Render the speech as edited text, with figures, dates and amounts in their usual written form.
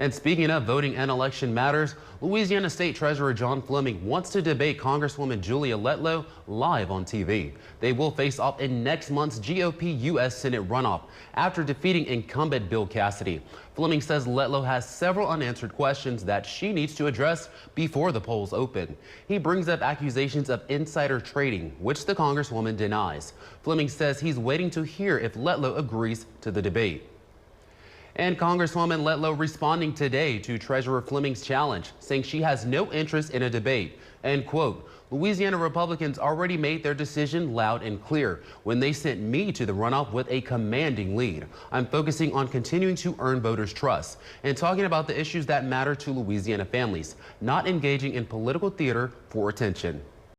And speaking of voting and election matters, Louisiana State Treasurer John Fleming wants to debate Congresswoman Julia Letlow live on TV. They will face off in next month's GOP U.S. Senate runoff after defeating incumbent Bill Cassidy. Fleming says Letlow has several unanswered questions that she needs to address before the polls open. He brings up accusations of insider trading, which the Congresswoman denies. Fleming says he's waiting to hear if Letlow agrees to the debate. And Congresswoman Letlow responding today to Treasurer Fleming's challenge, saying she has no interest in a debate. And quote, Louisiana Republicans already made their decision loud and clear when they sent me to the runoff with a commanding lead. I'm focusing on continuing to earn voters' trust and talking about the issues that matter to Louisiana families, not engaging in political theater for attention.